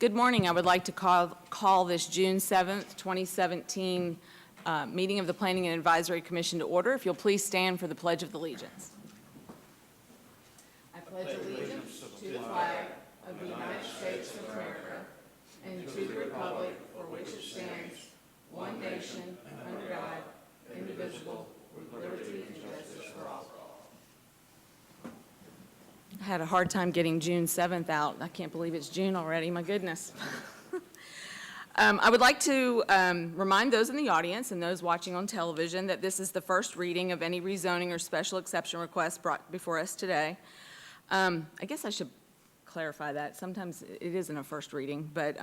Good morning. I would like to call this June 7th, 2017 meeting of the Planning and Advisory Commission to order. If you'll please stand for the Pledge of Allegiance. I pledge allegiance to the flag of the United States of America and to the republic for which it stands, one nation, under God, indivisible, with liberty and justice for all. I had a hard time getting June 7th out. I can't believe it's June already, my goodness. I would like to remind those in the audience and those watching on television that this is the first reading of any rezoning or special exception requests brought before us today. I guess I should clarify that. Sometimes it isn't a first reading, but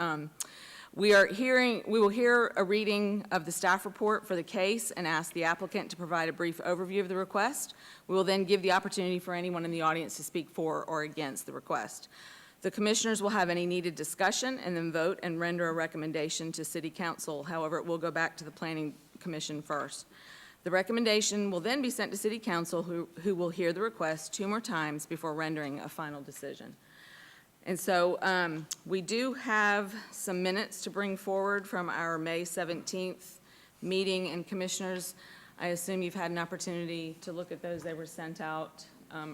we will hear a reading of the staff report for the case and ask the applicant to provide a brief overview of the request. We will then give the opportunity for anyone in the audience to speak for or against the request. The commissioners will have any needed discussion and then vote and render a recommendation to City Council. However, it will go back to the Planning Commission first. The recommendation will then be sent to City Council, who will hear the request 2 more times before rendering a final decision. And so we do have some minutes to bring forward from our May 17th meeting, and commissioners, I assume you've had an opportunity to look at those. They were sent out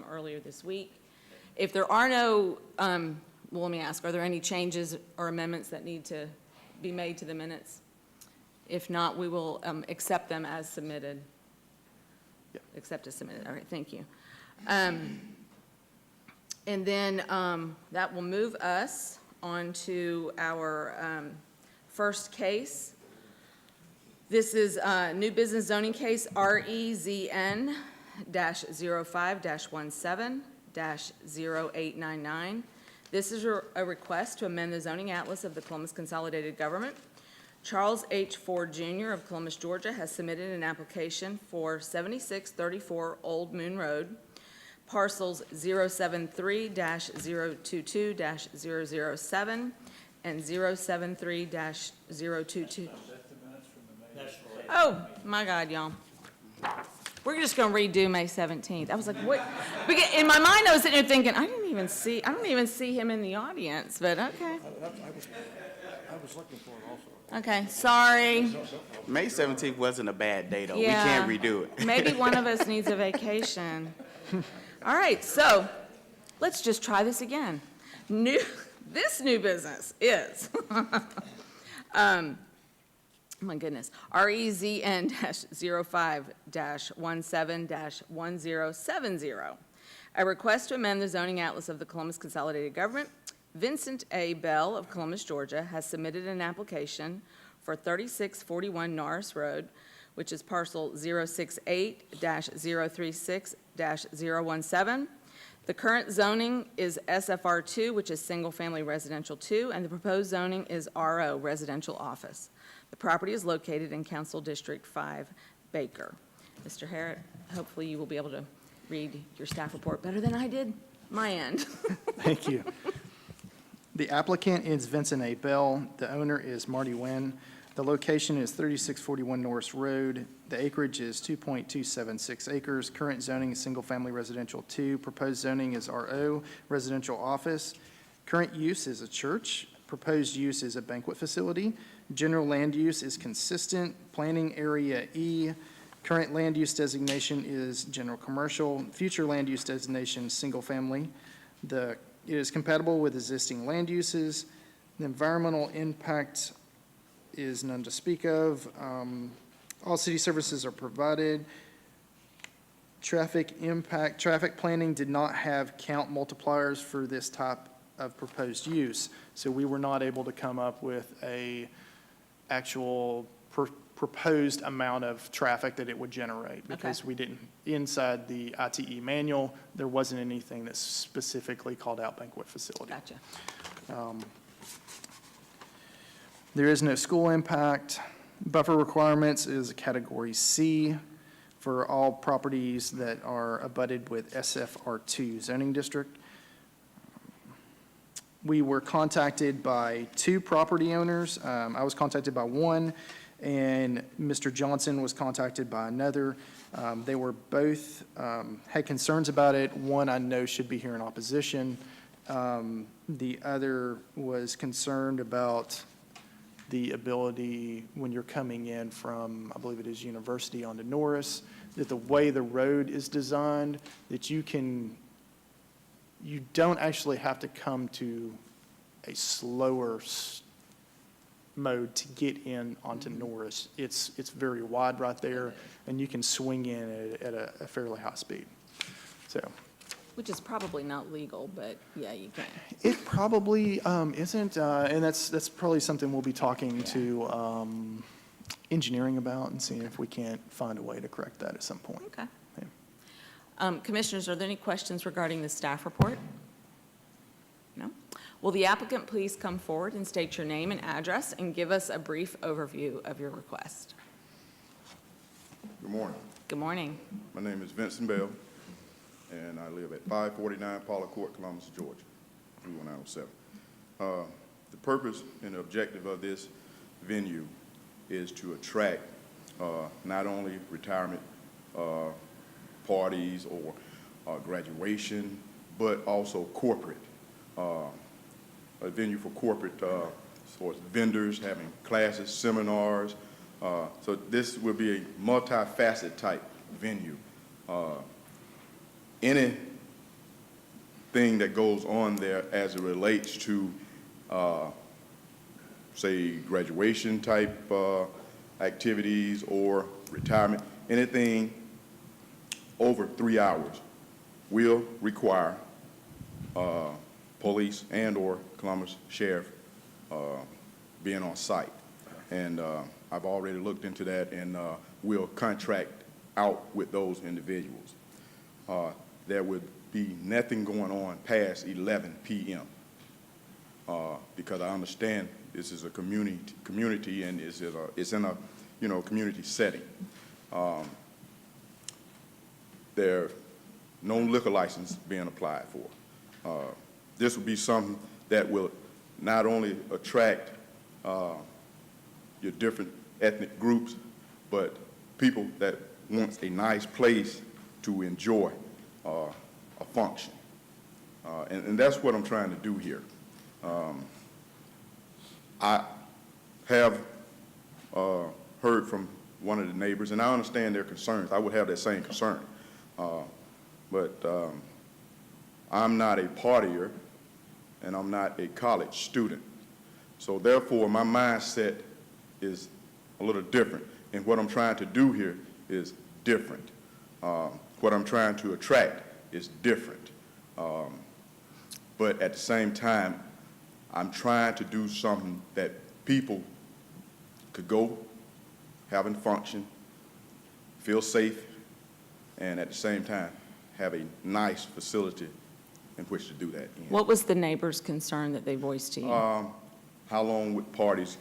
earlier this week. If there are no, well, let me ask, are there any changes or amendments that need to be made to the minutes? If not, we will accept them as submitted. Yep. Accept as submitted. All right, thank you. And then that will move us on to our first case. This is a new business zoning case, REZN-05-17-0899. This is a request to amend the zoning atlas of the Columbus Consolidated Government. Charles H. Ford Jr. of Columbus, Georgia, has submitted an application for 7634 Old Moon Road, parcels 073-022-007 and 073-022. Oh, my God, y'all. We're just going to redo May 17th. I was like, what? In my mind, I was sitting there thinking, I don't even see him in the audience, but okay. I was looking for it also. Okay, sorry. May 17th wasn't a bad day, though. Yeah. We can't redo it. Maybe one of us needs a vacation. All right, so let's just try this again. This new business is, my goodness, REZN-05-17-1070, a request to amend the zoning atlas of the Columbus Consolidated Government. Vincent A. Bell of Columbus, Georgia, has submitted an application for 3641 Norris Road, which is parcel 068-036-017. The current zoning is SFR2, which is Single Family Residential 2, and the proposed zoning is RO, Residential Office. The property is located in Council District 5, Baker. Mr. Harrod, hopefully you will be able to read your staff report better than I did my end. Thank you. The applicant is Vincent A. Bell. The owner is Marty Wynn. The location is 3641 Norris Road. The acreage is 2.276 acres. Current zoning is single-family residential 2. Proposed zoning is RO, residential office. Current use is a church. Proposed use is a banquet facility. General land use is consistent. Planning area E. Current land use designation is general commercial. Future land use designation, single-family. It is compatible with existing land uses. The environmental impact is none to speak of. All city services are provided. Traffic planning did not have count multipliers for this type of proposed use, so we were not able to come up with a actual proposed amount of traffic that it would generate because we didn't, inside the ITE manual, there wasn't anything that specifically called out banquet facility. Gotcha. There is no school impact. Buffer requirements is a category C for all properties that are abutted with SFR2 zoning district. We were contacted by 2 property owners. I was contacted by one, and Mr. Johnson was contacted by another. They were both had concerns about it. One I know should be here in opposition. The other was concerned about the ability, when you're coming in from, I believe it is University onto Norris, that the way the road is designed, that you don't actually have to come to a slower mode to get in onto Norris. It's very wide right there, and you can swing in at a fairly high speed. So Which is probably not legal, but yeah, you can. it probably isn't, and that's probably something we'll be talking to engineering about and seeing if we can't find a way to correct that at some point. Okay. Yeah. Commissioners, are there any questions regarding the staff report? No? Will the applicant please come forward and state your name and address and give us a brief overview of your request? Good morning. Good morning. My name is Vincent Bell, and I live at 549 Paula Court, Columbus, Georgia, 31907. The purpose and objective of this venue is to attract not only retirement parties or graduation, but also corporate, a venue for corporate for vendors, having classes, seminars. So this will be a multifaceted type venue. Anything that goes on there as it relates to, say, graduation type activities or retirement, anything over 3 hours will require police and/or Columbus Sheriff being on site. And I've already looked into that, and we'll contract out with those individuals. There would be nothing going on past 11 p.m. Because I understand this is a community, and it's in a community setting. There no liquor license being applied for. This would be something that will not only attract your different ethnic groups, but people that want a nice place to enjoy a function. And that's what I'm trying to do here. I have heard from one of the neighbors, and I understand their concerns. I would have that same concern. But I'm not a partier, and I'm not a college student. So therefore, my mindset is a little different. And what I'm trying to do here is different. What I'm trying to attract is different. But at the same time, I'm trying to do something that people could go, have a function, feel safe, and at the same time, have a nice facility in which to do that in. What was the neighbor's concern that they voiced to you? How long would parties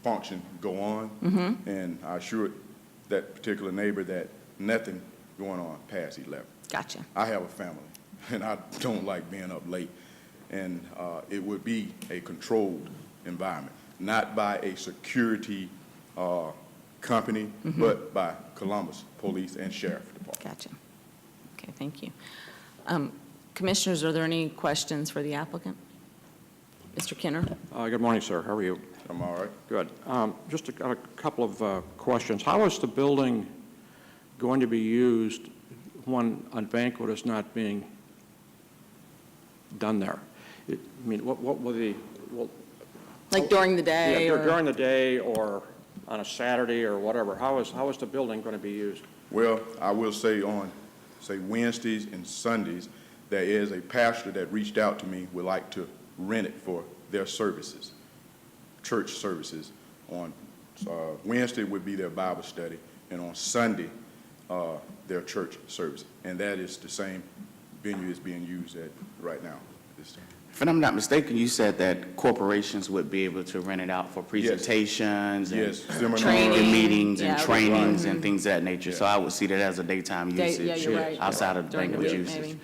function go on? Mm-hmm. And I assured that particular neighbor that nothing going on past 11. Gotcha. I have a family, and I don't like being up late. And it would be a controlled environment, not by a security company, Mm-hmm. but by Columbus Police and Sheriff Department. Gotcha. Okay, thank you. Commissioners, are there any questions for the applicant? Mr. Kenner? Good morning, sir. How are you? I'm all right. Good. Just a couple of questions. How is the building going to be used when a banquet is not being done there? I mean, what will the... Like during the day? Yeah, or- during the day or on a Saturday or whatever. How is the building going to be used? Well, I will say on, Wednesdays and Sundays, there is a pastor that reached out to me, would like to rent it for their services, church services. On Wednesday would be their Bible study, and on Sunday, their church service. And that is the same venue is being used at right now. If I'm not mistaken, you said that corporations would be able to rent it out for presentations Yes, and seminars. Training. meetings and Yeah, trainings right. and things of that nature. So I would see that as a daytime Day- yeah, usage you're right. outside of During the banquet week, usage.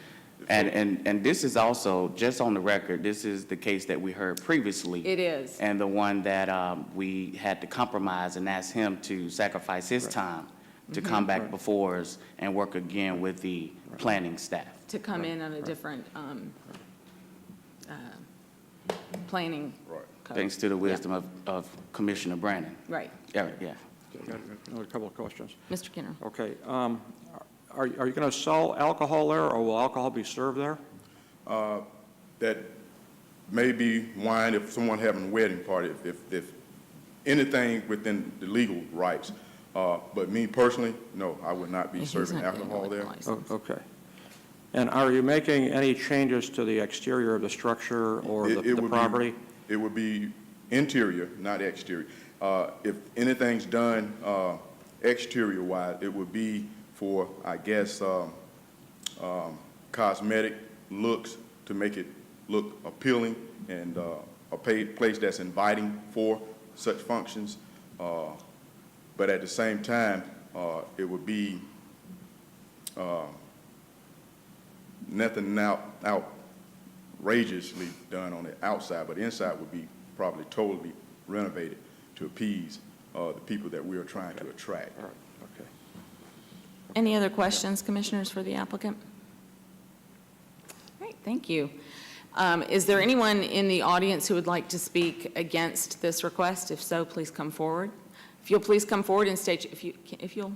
maybe. And this is also, just on the record, this is the case that we heard previously. It is. And the one that we had to compromise and ask him to sacrifice his time to come back before us and work again with the planning staff. To come in on a different planning Right. code. Thanks to the Yeah. wisdom of Commissioner Brandon. Right. Yeah. Okay, got another couple of questions. Mr. Kenner. Okay, are you going to sell alcohol there, or will alcohol be served there? That may be wine if someone having a wedding party, if anything within the legal rights. But me personally, no, I would not be He's serving not getting a alcohol there. liquor license. Oh, okay. And are you making any changes to the exterior of the structure or It the would be- property? It would be interior, not exterior. If anything's done exterior-wise, it would be for, I guess, cosmetic looks to make it look appealing and a place that's inviting for such functions. But at the same time, it would be nothing outrageously done on the outside, but the inside would be probably totally renovated to appease the people that we are trying to attract. All right, okay. Any other questions, Commissioners, for the applicant? Great, thank you. Is there anyone in the audience who would like to speak against this request? If so, please come forward. If you'll please come forward and state, if you'll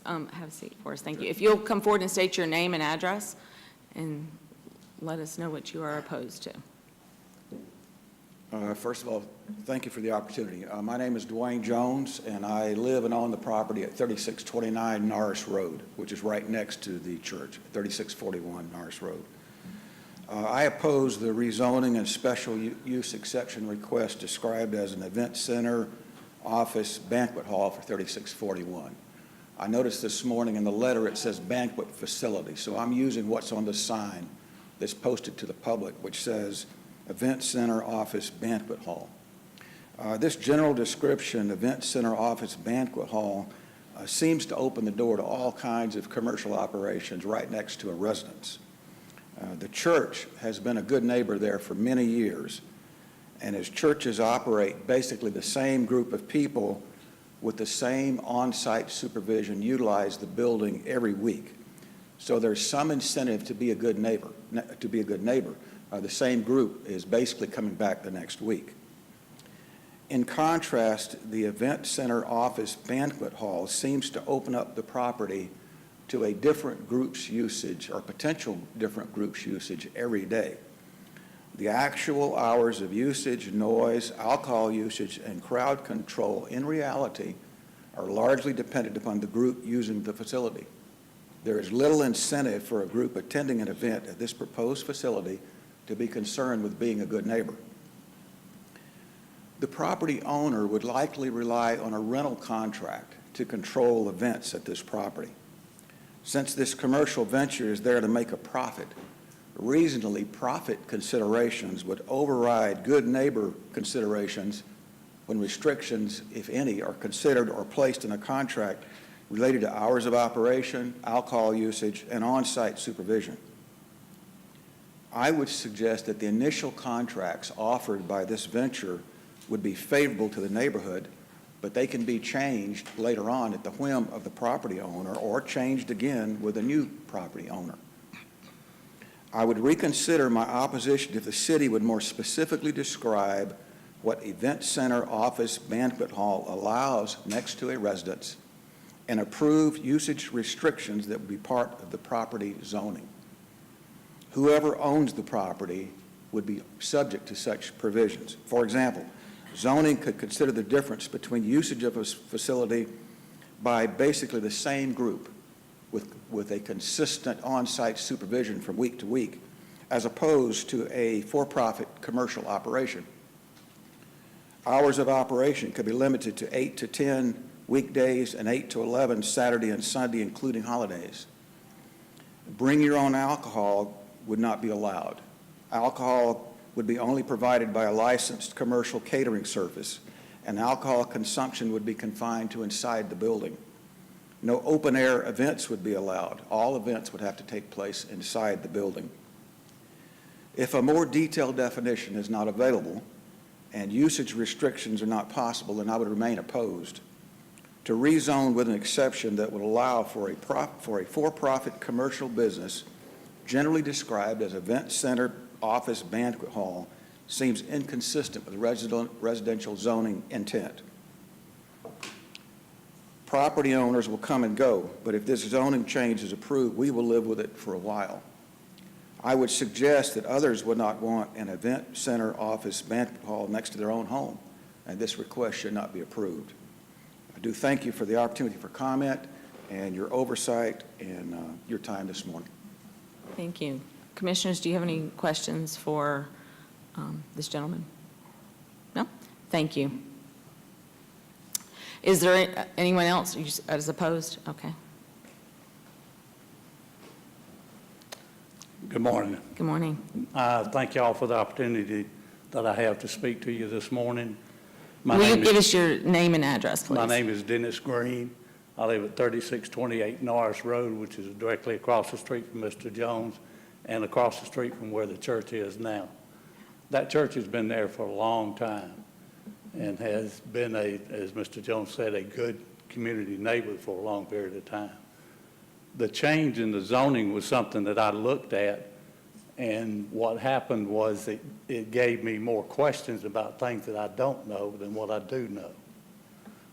have a seat for us, thank you. If you'll come forward and state your name and address, and let us know what you are opposed to. First of all, thank you for the opportunity. My name is Dwayne Jones, and I live and own the property at 3629 Norris Road, which is right next to the church, 3641 Norris Road. I oppose the rezoning and special use exception request described as an event center, office, banquet hall for 3641. I noticed this morning in the letter it says banquet facility, so I'm using what's on the sign that's posted to the public, which says event center, office, banquet hall. This general description, event center, office, banquet hall, seems to open the door to all kinds of commercial operations right next to a residence. The church has been a good neighbor there for many years, and as churches operate, basically the same group of people with the same on-site supervision utilize the building every week. So there's some incentive to be a good neighbor, the same group is basically coming back the next week. In contrast, the event center, office, banquet hall seems to open up the property to a different group's usage or potential different group's usage every day. The actual hours of usage, noise, alcohol usage, and crowd control in reality are largely dependent upon the group using the facility. There is little incentive for a group attending an event at this proposed facility to be concerned with being a good neighbor. The property owner would likely rely on a rental contract to control events at this property. Since this commercial venture is there to make a profit, reasonably profit considerations would override good neighbor considerations when restrictions, if any, are considered or placed in a contract related to hours of operation, alcohol usage, and on-site supervision. I would suggest that the initial contracts offered by this venture would be favorable to the neighborhood, but they can be changed later on at the whim of the property owner or changed again with a new property owner. I would reconsider my opposition if the city would more specifically describe what event center, office, banquet hall allows next to a residence and approve usage restrictions that would be part of the property zoning. Whoever owns the property would be subject to such provisions. For example, zoning could consider the difference between usage of a facility by basically the same group with a consistent on-site supervision from week to week, as opposed to a for-profit commercial operation. Hours of operation could be limited to 8 to 10 weekdays and 8 to 11 Saturday and Sunday, including holidays. Bring your own alcohol would not be allowed. Alcohol would be only provided by a licensed commercial catering service, and alcohol consumption would be confined to inside the building. No open-air events would be allowed. All events would have to take place inside the building. If a more detailed definition is not available and usage restrictions are not possible, then I would remain opposed. To rezone with an exception that would allow for a for-profit commercial business generally described as event center, office banquet hall seems inconsistent with residential zoning intent. Property owners will come and go, but if this zoning change is approved, we will live with it for a while. I would suggest that others would not want an event center, office, banquet hall next to their own home, and this request should not be approved. I do thank you for the opportunity for comment and your oversight and your time this morning. Thank you. Commissioners, do you have any questions for this gentleman? No? Thank you. Is there anyone else as opposed? Okay. Good morning. Good morning. Thank y'all for the opportunity that I have to speak to you this morning. My Will you name give is- us your name and address, please? My name is Dennis Green. I live at 3628 Norris Road, which is directly across the street from Mr. Jones and across the street from where the church is now. That church has been there for a long time and has been as Mr. Jones said, a good community neighbor for a long period of time. The change in the zoning was something that I looked at, and what happened was it gave me more questions about things that I don't know than what I do know.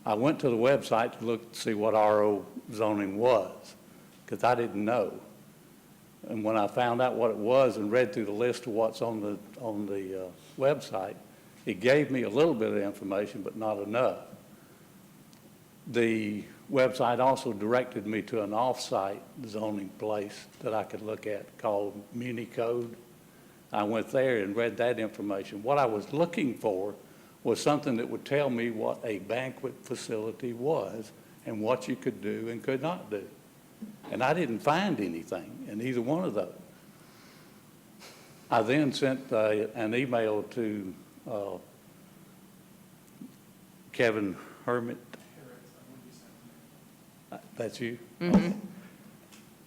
I went to the website to look to see what RO zoning was, because I didn't know. And when I found out what it was and read through the list of what's on the website, it gave me a little bit of information, but not enough. The website also directed me to an off-site zoning place that I could look at called MuniCode. I went there and read that information. What I was looking for was something that would tell me what a banquet facility was and what you could do and could not do. And I didn't find anything in either one of those. I then sent an email to Kevin Hermit. That's you? Mm-hmm.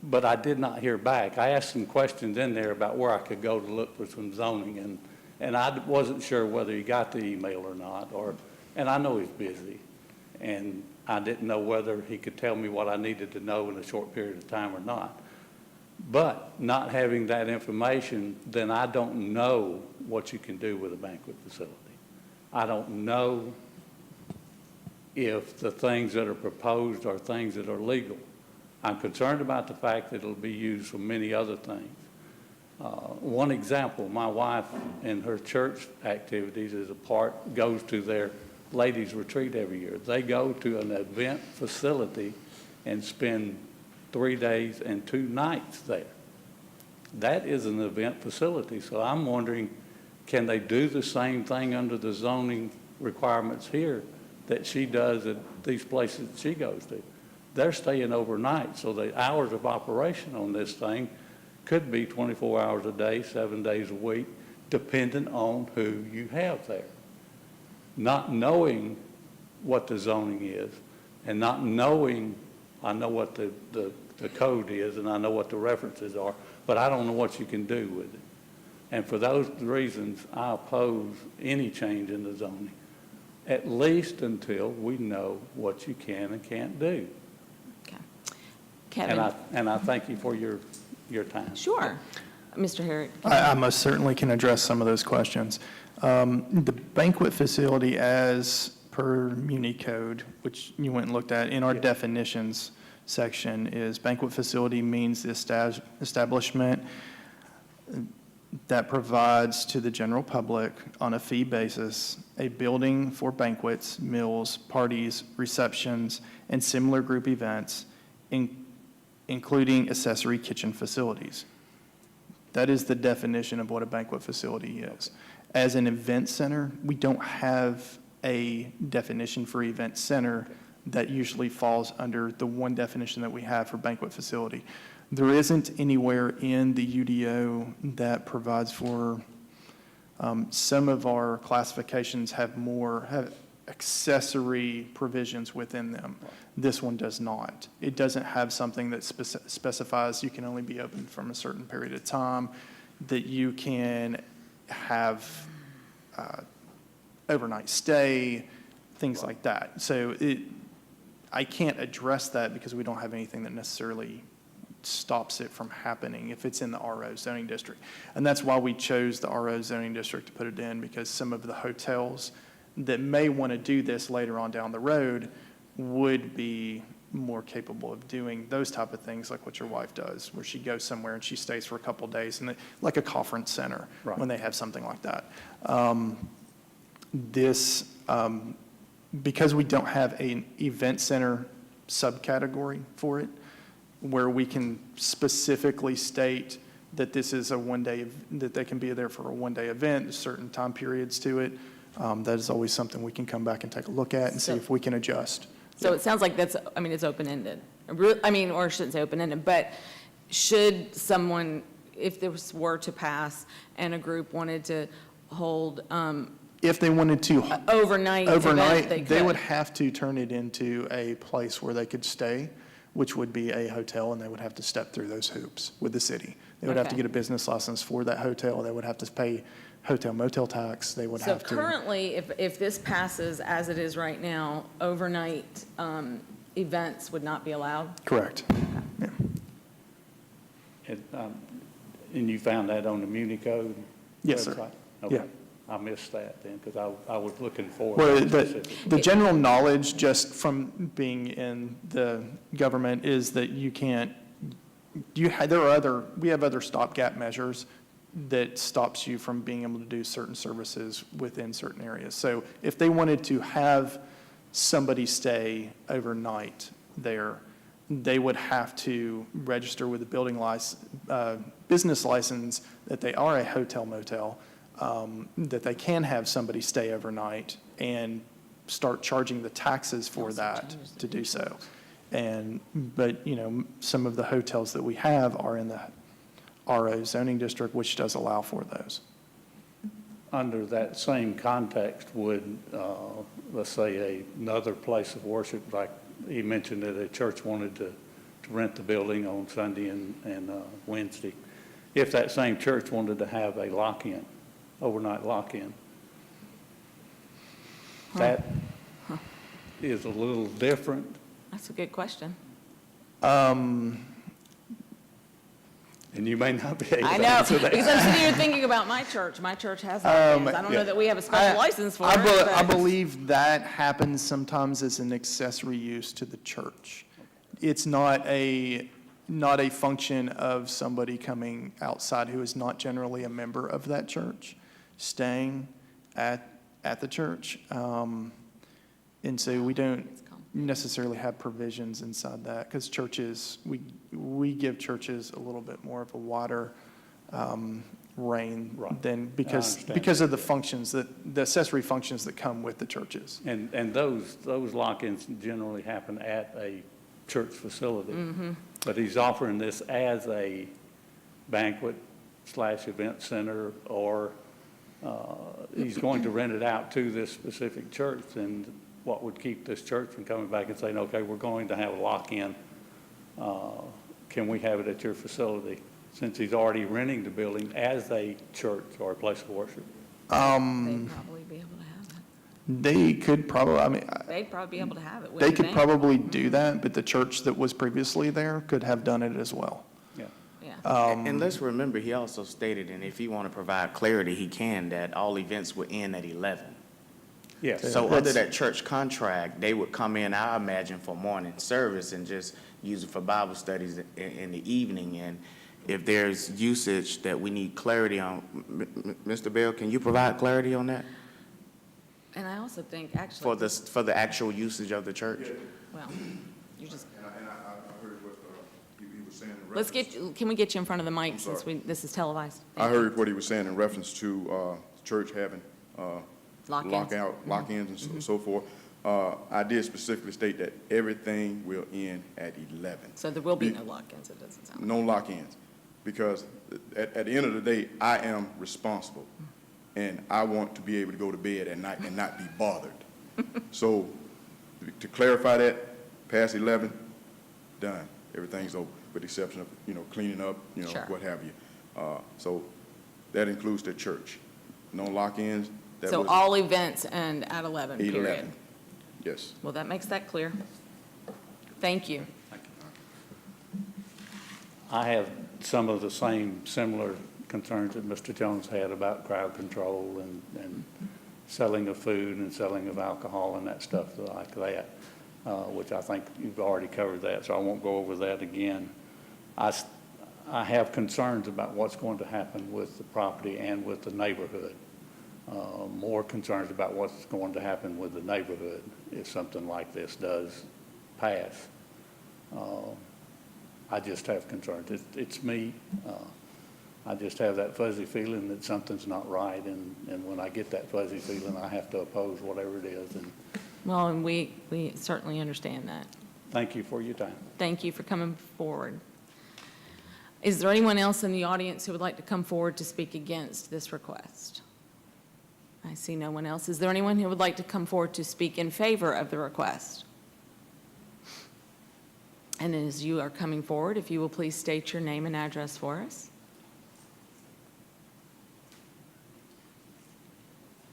But I did not hear back. I asked some questions in there about where I could go to look for some zoning, and I wasn't sure whether he got the email or not, and I know he's busy, and I didn't know whether he could tell me what I needed to know in a short period of time or not. But not having that information, then I don't know what you can do with a banquet facility. I don't know if the things that are proposed are things that are legal. I'm concerned about the fact that it'll be used for many other things. One example, my wife and her church activities goes to their ladies' retreat every year. They go to an event facility and spend 3 days and 2 nights there. That is an event facility, so I'm wondering, can they do the same thing under the zoning requirements here that she does at these places that she goes to? They're staying overnight, so the hours of operation on this thing could be 24 hours a day, 7 days a week, depending on who you have there. Not knowing what the zoning is and not knowing, I know what the code is and I know what the references are, but I don't know what you can do with it. And for those reasons, I oppose any change in the zoning, at least until we know what you can and can't do. Okay. Kevin? And I thank you for your time. Sure. Mr. Herrick? I most certainly can address some of those questions. The banquet facility as per MuniCode, which you went and looked at in our definitions section, is banquet facility means the establishment that provides to the general public on a fee basis a building for banquets, meals, parties, receptions, and similar group events, including accessory kitchen facilities. That is the definition of what a banquet facility is. As an event center, we don't have a definition for event center that usually falls under the one definition that we have for banquet facility. There isn't anywhere in the UDO that provides for, some of our classifications have accessory provisions within them. This one does not. It doesn't have something that specifies you can only be open from a certain period of time, that you can have overnight stay, things like that. So I can't address that because we don't have anything that necessarily stops it from happening if it's in the RO zoning district. And that's why we chose the RO zoning district to put it in, because some of the hotels that may want to do this later on down the road would be more capable of doing those type of things, like what your wife does, where she goes somewhere and she stays for a couple of days, and like a conference center, Right. when they have something like that. Because we don't have an event center subcategory for it, where we can specifically state that this is a one-day, that they can be there for a one-day event, there's certain time periods to it, that is always something we can come back and take a look at and see So- if we can adjust. So it sounds like that's, I mean, it's open-ended. I mean, or I shouldn't say open-ended, but should someone, if this were to pass and a group wanted to hold If they wanted to overnight event, overnight, they would could. have to turn it into a place where they could stay, which would be a hotel, and they would have to step through those hoops with the city. They would have to Okay. get a business license for that hotel. They would have to pay hotel motel tax. They would So have to. currently, if this passes as it is right now, overnight events would not be allowed? Correct. Yeah. And you found that on the Muni Code? Yes, sir. website? Yeah. Okay. I missed that then, because I was looking for Well, it the specifically. general knowledge, just from being in the government, is that you can't, we have other stopgap measures that stops you from being able to do certain services within certain areas. So if they wanted to have somebody stay overnight there, they would have to register with a business license that they are a hotel motel, that they can have somebody stay overnight, and start charging the taxes for that to do so. But, some of the hotels that we have are in the RO zoning district, which does allow for those. Under that same context, would, let's say, another place of worship, like he mentioned that a church wanted to rent the building on Sunday and Wednesday, if that same church wanted to have a lock-in, overnight lock-in, that is a little different. That's a good question. And you may not be able I to know, answer that. because I'm sitting here thinking about my church. My church has lock-ins. I don't know that we have a special license for it. I but- believe that happens sometimes as an accessory use to the church. It's not a function of somebody coming outside who is not generally a member of that church, staying at the church. And so we don't necessarily have provisions inside that, because churches, we give churches a little bit more of a wider reign Right. than, understand. because of the functions the accessory functions that come with the churches. And those lock-ins generally happen at a church facility. But he's offering this as a banquet/event center, or he's going to rent it out to this specific church. And what would keep this church from coming back and saying, okay, we're going to have a lock-in, can we have it at your facility? Since he's already renting the building as a church or a place of worship. They'd probably be able to have it. They could probably, They'd probably be able to have it, they wouldn't could they? probably do that, but the church that was previously there could have done it as well. Yeah. Yeah. And let's remember, he also stated, and if he want to provide clarity, he can, that all events will end at 11. Yes. So under That's- that church contract, they would come in, I imagine, for morning service and just use it for Bible studies in the evening. And if there's usage that we need clarity on, Mr. Bell, can you provide clarity on that? And I also think, actually. For the actual usage of the church? Well, you just, And I heard what he was saying. in let's reference- can we get you in front of the mic since sorry. this is televised? I heard what he was saying in reference to church having Lock-ins. lock-ins and so forth. I did specifically state that everything will end at 11. So there will be no lock-ins, it doesn't sound like. No lock-ins, because at the end of the day, I am responsible, and I want to be able to go to bed at night and not be bothered. So to clarify that, past 11, done. Everything's over, with the exception of, cleaning up, Sure. what have you. So that includes the church. No lock-ins. That So was all events end at 11, 8/11. period. Yes. Well, that makes that clear. Thank you. I have some of the same similar concerns that Mr. Jones had about crowd control and selling of food and selling of alcohol and that stuff like that, which I think you've already covered that, so I won't go over that again. I have concerns about what's going to happen with the property and with the neighborhood. More concerns about what's going to happen with the neighborhood if something like this does pass. I just have concerns. It's me. I just have that fuzzy feeling that something's not right, and when I get that fuzzy feeling, I have to oppose whatever it is. And Well, and we certainly understand that. thank you for your time. Thank you for coming forward. Is there anyone else in the audience who would like to come forward to speak against this request? I see no one else. Is there anyone who would like to come forward to speak in favor of the request? And as you are coming forward, if you will please state your name and address for us.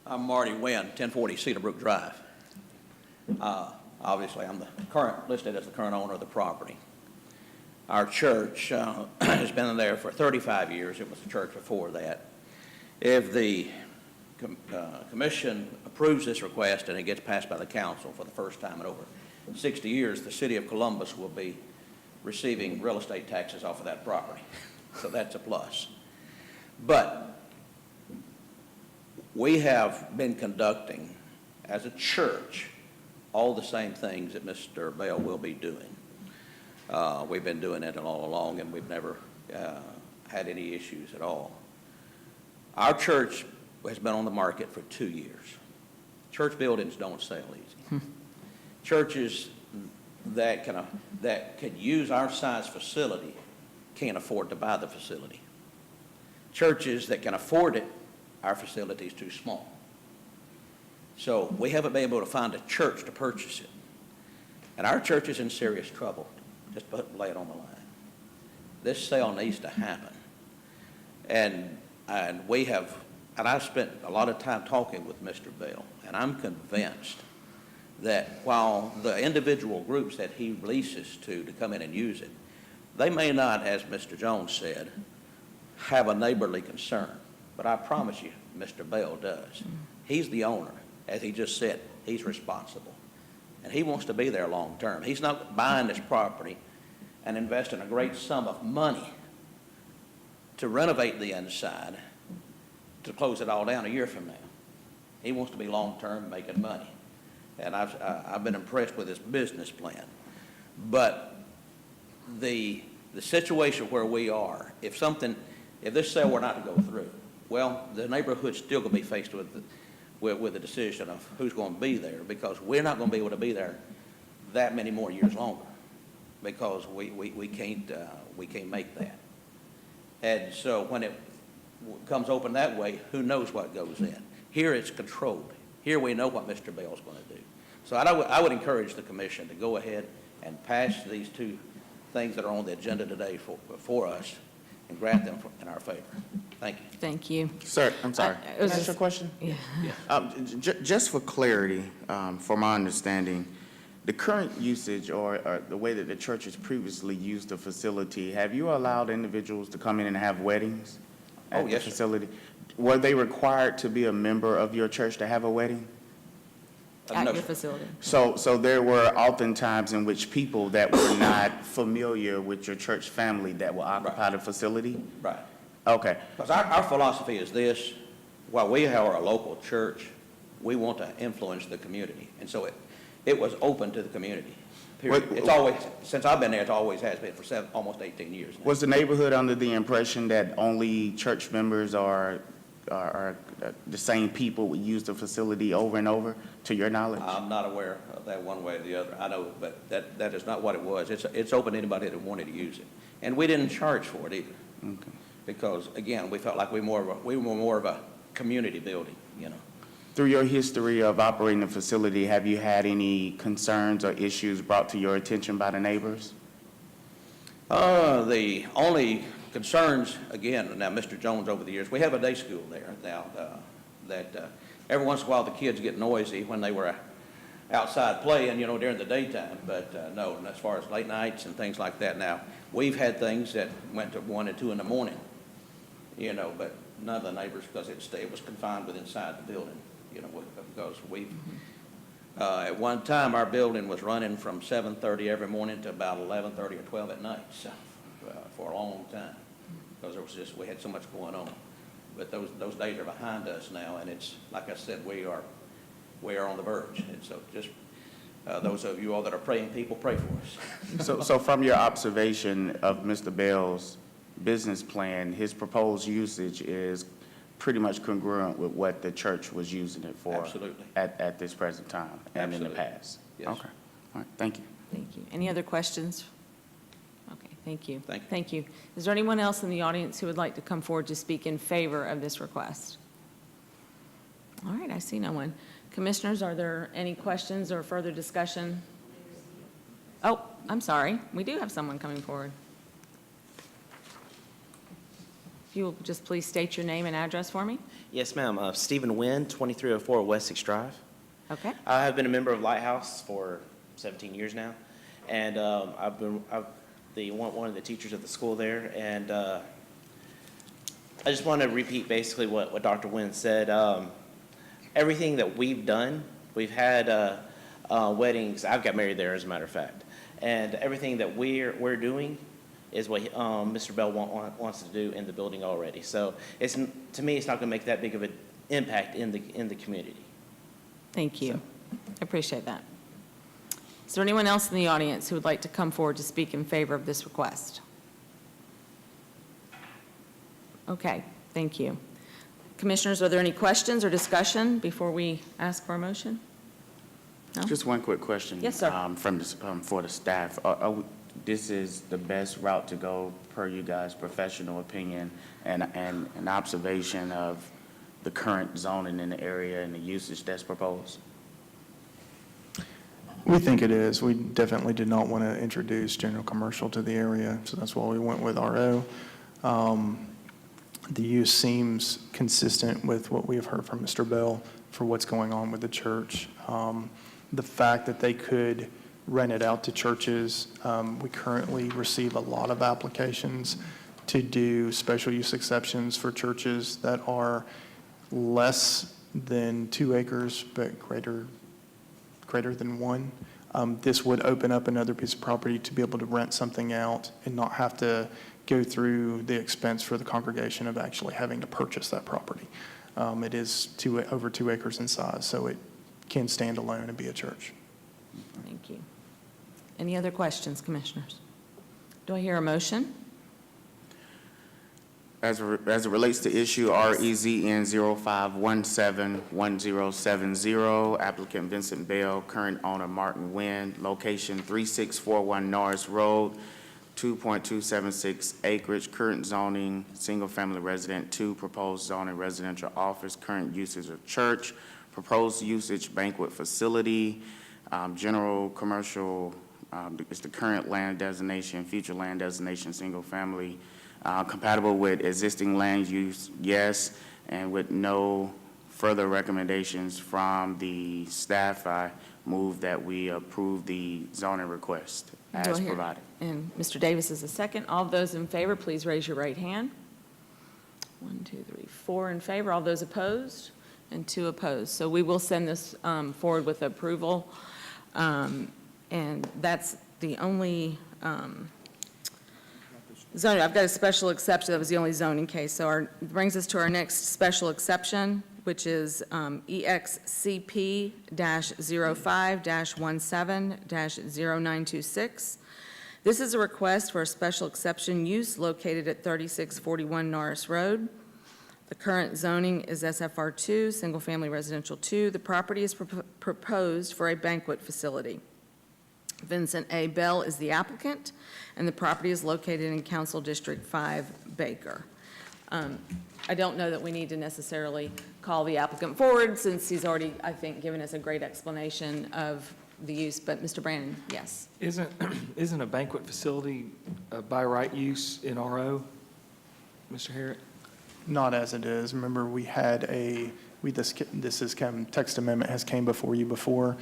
I'm Marty Wynn, 1040 Cedar Brook Drive. Obviously, I'm listed as the current owner of the property. Our church has been there for 35 years. It was a church before that. If the commission approves this request and it gets passed by the council for the first time in over 60 years, the city of Columbus will be receiving real estate taxes off of that property. So that's a plus. But we have been conducting, as a church, all the same things that Mr. Bell will be doing. We've been doing it all along, and we've never had any issues at all. Our church has been on the market for 2 years. Church buildings don't sell easy. Churches that can use our size facility can't afford to buy the facility. Churches that can afford it, our facility is too small. So we haven't been able to find a church to purchase it. And our church is in serious trouble. Just lay it on the line. This sale needs to happen. And I've spent a lot of time talking with Mr. Bell, and I'm convinced that while the individual groups that he leases to come in and use it, they may not, as Mr. Jones said, have a neighborly concern. But I promise you, Mr. Bell does. He's the owner. As he just said, he's responsible. And he wants to be there long term. He's not buying this property and investing a great sum of money to renovate the inside to close it all down a year from now. He wants to be long term making money. And I've been impressed with his business plan. But the situation where we are, if this sale were not to go through, well, the neighborhood's still going to be faced with the decision of who's going to be there, because we're not going to be able to be there that many more years longer, because we can't make that. And so when it comes open that way, who knows what goes in? Here it's controlled. Here we know what Mr. Bell's going to do. So I would encourage the commission to go ahead and pass these two things that are on the agenda today for us and grant them in our favor. Thank you. Thank you. Sir, I'm sorry. it Can was I ask you a just- question? Yeah. Just for clarity, for my understanding, the current usage or the way that the church has previously used the facility, have you allowed individuals to come in and have weddings Oh, at the yes, sir. facility? Were they required to be a member of your church to have a wedding? At No, your sir. facility. So there were often times in which people that were not familiar with your church family that will occupy the facility? Right. Okay. Because our philosophy is this: while we are a local church, we want to influence the community. And so it was open to the community, period. What- It's always, since I've been there, it always has been for almost 18 years now. Was the neighborhood under the impression that only church members are the same people would use the facility over and over, to your knowledge? I'm not aware of that one way or the other. I know, but that is not what it was. It's open to anybody that wanted to use it. And we didn't charge for it either. Okay. Because, again, we felt like we were more of a community building, you know. Through your history of operating the facility, have you had any concerns or issues brought to your attention by the neighbors? The only concerns, again, now, Mr. Jones, over the years, we have a day school there now, that every once in a while the kids get noisy when they were outside playing, during the daytime, but no, and as far as late nights and things like that now, we've had things that went to 1 and 2 in the morning, but none of the neighbors, because it was confined with inside the building, because at one time, our building was running from 7:30 every morning to about 11:30 or 12 at night, so, for a long time, because we had so much going on. But those days are behind us now, and it's, like I said, we are on the verge. And so just those of you all that are praying people, pray for us. So from your observation of Mr. Bell's business plan, his proposed usage is pretty much congruent with what the church was using it for? Absolutely. At this present time and in the Absolutely. past? Yes. Okay. All right, thank you. Thank you. Any other questions? Okay, thank you. Thank you. Thank you. Is there anyone else in the audience who would like to come forward to speak in favor of this request? All right, I see no one. Commissioners, are there any questions or further discussion? Oh, I'm sorry. We do have someone coming forward. If you will just please state your name and address for me. Yes, ma'am. Stephen Wynn, 2304 Wessex Drive. Okay. I have been a member of Lighthouse for 17 years now, and I've been one of the teachers at the school there, and I just want to repeat basically what Dr. Wynn said. Everything that we've done, we've had weddings. I've got married there, as a matter of fact, and everything that we're doing is what Mr. Bell wants to do in the building already. So to me, it's not going to make that big of an impact in the community. Thank you. I appreciate that. Is there anyone else in the audience who would like to come forward to speak in favor of this request? Okay, thank you. Commissioners, are there any questions or discussion before we ask for a motion? No? Just one quick question. Yes, sir. For the staff. This is the best route to go per you guys' professional opinion and an observation of the current zoning in the area and the usage that's proposed? We think it is. We definitely did not want to introduce general commercial to the area, so that's why we went with RO. The use seems consistent with what we have heard from Mr. Bell for what's going on with the church. The fact that they could rent it out to churches, we currently receive a lot of applications to do special use exceptions for churches that are less than 2 acres, but greater than 1. This would open up another piece of property to be able to rent something out and not have to go through the expense for the congregation of actually having to purchase that property. It is over 2 acres in size, so it can stand alone and be a church. Thank you. Any other questions, Commissioners? Do I hear a motion? As it relates to issue REZN 05171070, applicant Vincent Bell, current owner Martin Wynn, location 3641 Norris Road, 2.276 acreage, current zoning, single-family resident, 2, proposed zoning residential office, current usage of church, proposed usage banquet facility, general commercial is the current land designation, future land designation, single-family, compatible with existing land use, yes, and with no further recommendations from the staff, I move that we approve the zoning request Do I as hear- provided. And Mr. Davis is a second. All those in favor, please raise your right hand. 1, 2, 3, 4 in favor. All those opposed? And 2 opposed. So we will send this forward with approval. And that's the only zoning. I've got a special exception. That was the only zoning case. So it brings us to our next special exception, which is EXCP-05-17-0926. This is a request for a special exception use located at 3641 Norris Road. The current zoning is SFR2, Single Family Residential 2. The property is proposed for a banquet facility. Vincent A. Bell is the applicant, and the property is located in Council District 5, Baker. I don't know that we need to necessarily call the applicant forward, since he's already, I think, given us a great explanation of the use, but Mr. Brandon, yes. Isn't a banquet facility by right use in RO, Mr. Herrick? Not as it is. Remember, this text amendment has came before you before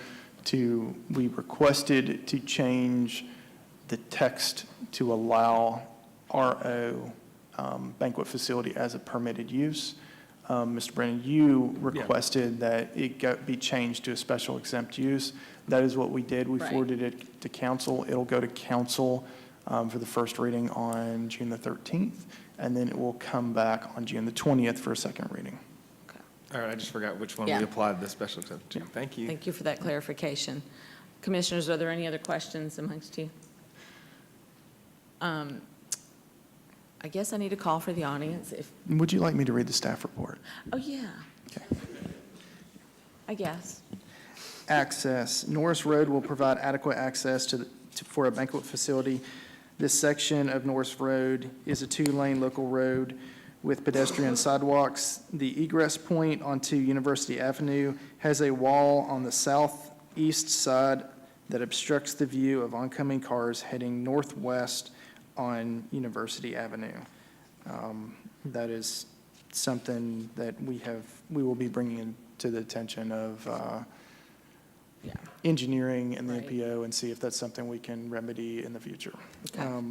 we requested to change the text to allow RO banquet facility as a permitted use. Mr. Brennan, you requested that it be changed to a special exempt use. That is what we did. We Right. forwarded it to council. It'll go to council for the first reading on June the 13th, and then it will come back on June the 20th for a second reading. All right, I just forgot which one Yeah. we applied the special exemption to. Thank you. Thank you for that clarification. Commissioners, are there any other questions amongst you? I guess I need a call for the audience if, Would you like me to read the staff report? oh, yeah, Okay. I guess. Access. Norris Road will provide adequate access for a banquet facility. This section of Norris Road is a two-lane local road with pedestrian sidewalks. The egress point onto University Avenue has a wall on the southeast side that obstructs the view of oncoming cars heading northwest on University Avenue. That is something that we will be bringing to the attention of Yeah. engineering and the Right. NPO and see if that's something we can remedy in the future. Okay.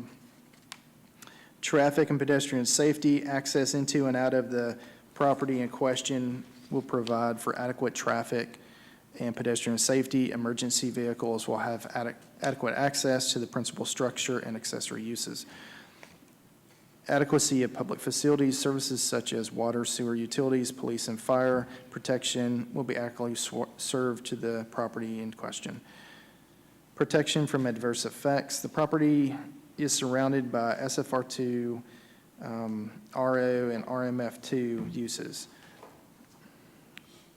Traffic and pedestrian safety, access into and out of the property in question will provide for adequate traffic and pedestrian safety. Emergency vehicles will have adequate access to the principal structure and accessory uses. Adequacy of public facilities, services such as water, sewer, utilities, police, and fire protection will be adequately served to the property in question. Protection from adverse effects. The property is surrounded by SFR2, RO, and RMF2 uses.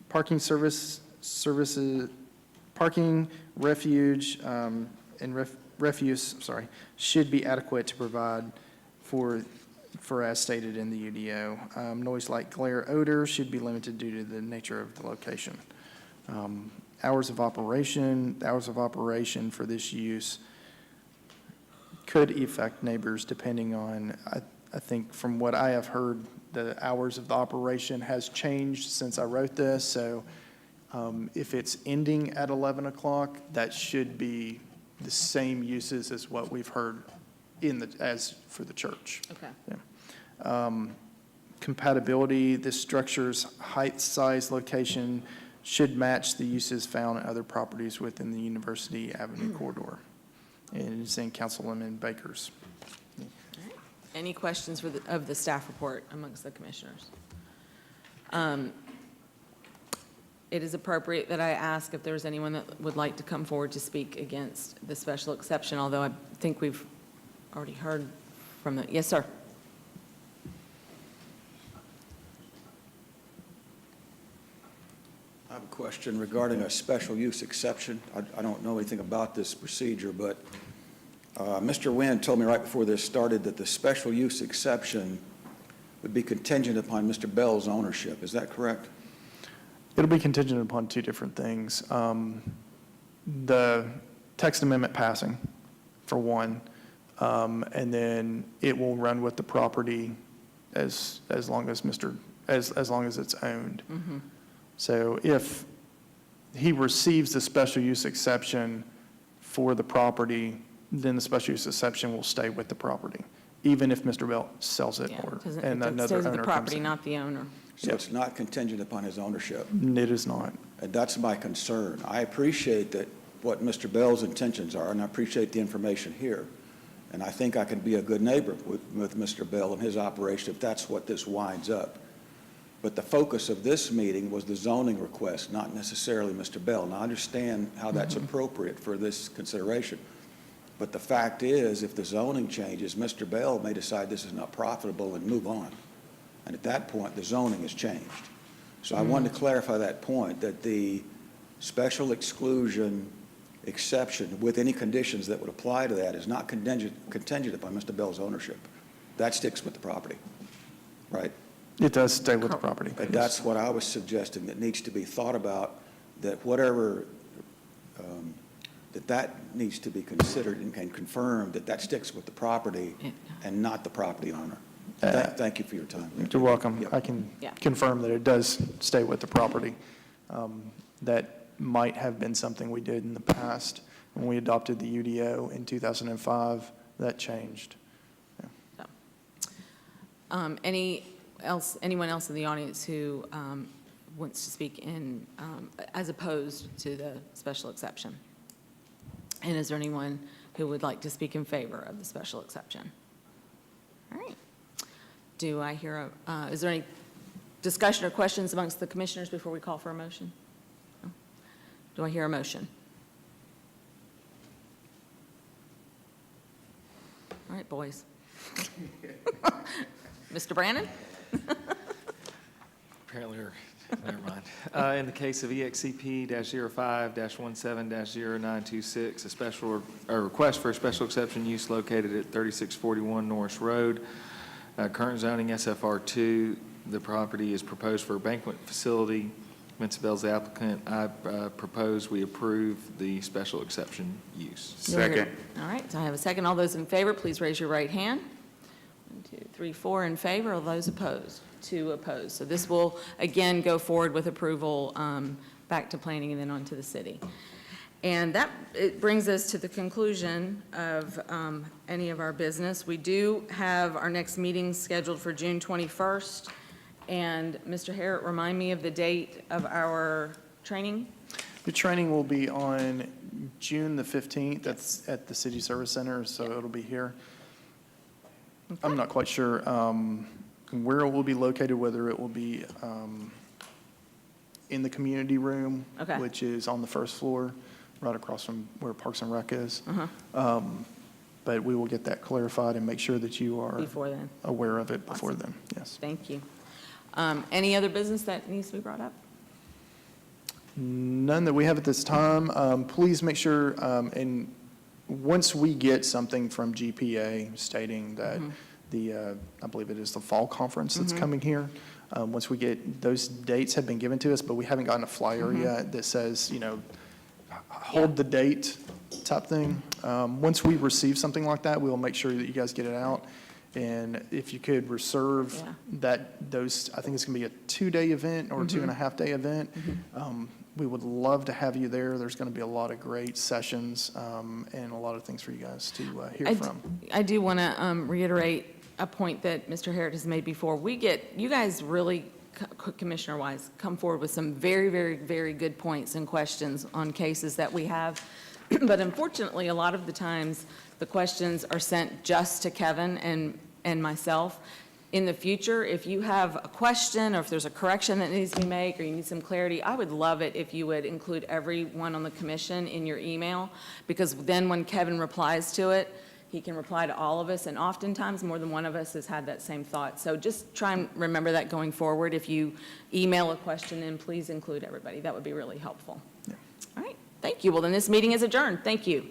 Parking services, parking, refuge, and refuse, should be adequate to provide for as stated in the UDO. Noise, light, glare, odor should be limited due to the nature of the location. Hours of operation for this use could affect neighbors depending on, I think from what I have heard, the hours of the operation has changed since I wrote this, so if it's ending at 11 o'clock, that should be the same uses as what we've heard as for the church. Okay. Yeah. Compatibility, this structure's height, size, location should match the uses found in other properties within the University Avenue corridor. And it's in Councilwoman Baker's. Any questions of the staff report amongst the commissioners? It is appropriate that I ask if there's anyone that would like to come forward to speak against the special exception, although I think we've already heard from the, yes, sir. I have a question regarding a special use exception. I don't know anything about this procedure, but Mr. Nguyen told me right before this started that the special use exception would be contingent upon Mr. Bell's ownership. Is that correct? It'll be contingent upon two different things. The text amendment passing, for one, and then it will run with the property as long as as long as it's owned. So if he receives the special use exception for the property, then the special use exception will stay with the property, even if Mr. Bell sells it Yeah, or, it and another stays with owner the comes property, in. not the owner. So it's not contingent upon his ownership. It is not. And that's my concern. I appreciate that what Mr. Bell's intentions are, and I appreciate the information here. And I think I can be a good neighbor with Mr. Bell and his operation if that's what this winds up. But the focus of this meeting was the zoning request, not necessarily Mr. Bell. And I understand how that's appropriate for this consideration. But the fact is, if the zoning changes, Mr. Bell may decide this is not profitable and move on. And at that point, the zoning has changed. So I wanted to clarify that point, that the special exclusion exception with any conditions that would apply to that is not contingent upon Mr. Bell's ownership. That sticks with the property, right? It does stay with the property. And that's what I was suggesting, that needs to be thought about, that whatever, that needs to be considered and confirmed, that sticks with the property and not the property owner. Thank you for your time. You're welcome. Yep. I can Yeah. confirm that it does stay with the property. That might have been something we did in the past. When we adopted the UDO in 2005, that changed. Anyone else in the audience who wants to speak in, as opposed to the special exception? And is there anyone who would like to speak in favor of the special exception? All right. Do I hear is there any discussion or questions amongst the commissioners before we call for a motion? No? Do I hear a motion? All right, boys. Mr. Brannon? Apparently, never mind. In the case of EXCP-05-17-0926, a request for a special exception use located at 3641 Norris Road, current zoning SFR2, the property is proposed for a banquet facility. Vincent Bell's the applicant. I propose we approve the special exception use. Second. All right, so I have a second. All those in favor, please raise your right hand. 1, 2, 3, 4 in favor. All those opposed? 2 opposed. So this will, again, go forward with approval back to planning and then on to the city. And that, it brings us to the conclusion of any of our business. We do have our next meeting scheduled for June 21st. And Mr. Harrod, remind me of the date of our training? The training will be on June the 15th. That's at the City Service Center, so it'll be here. I'm not quite sure where it will be located, whether it will be in the community room, Okay. which is on the first floor, right across from where Parks and Rec is. But we will get that clarified and make sure that you are Before then. aware of it before Awesome. then, yes. Thank you. Any other business that needs to be brought up? None that we have at this time. Please make sure, and once we get something from GPA stating that I believe it is the fall conference that's coming here, once we get, those dates have been given to us, but we haven't gotten a flyer yet that says, hold the date type thing. Once we receive something like that, we will make sure that you guys get it out. And if you could reserve I think it's going to be a 2-day event or a 2.5-day event. We would love to have you there. There's going to be a lot of great sessions and a lot of things for you guys to hear from. I do want to reiterate a point that Mr. Harrod has made before. You guys really, commissioner-wise, come forward with some very, very, very good points and questions on cases that we have. But unfortunately, a lot of the times, the questions are sent just to Kevin and myself. In the future, if you have a question or if there's a correction that needs to be made or you need some clarity, I would love it if you would include everyone on the commission in your email, because then when Kevin replies to it, he can reply to all of us, and oftentimes more than one of us has had that same thought. So just try and remember that going forward. If you email a question in, please include everybody. That would be really helpful. All right, thank you. Well, then this meeting is adjourned. Thank you.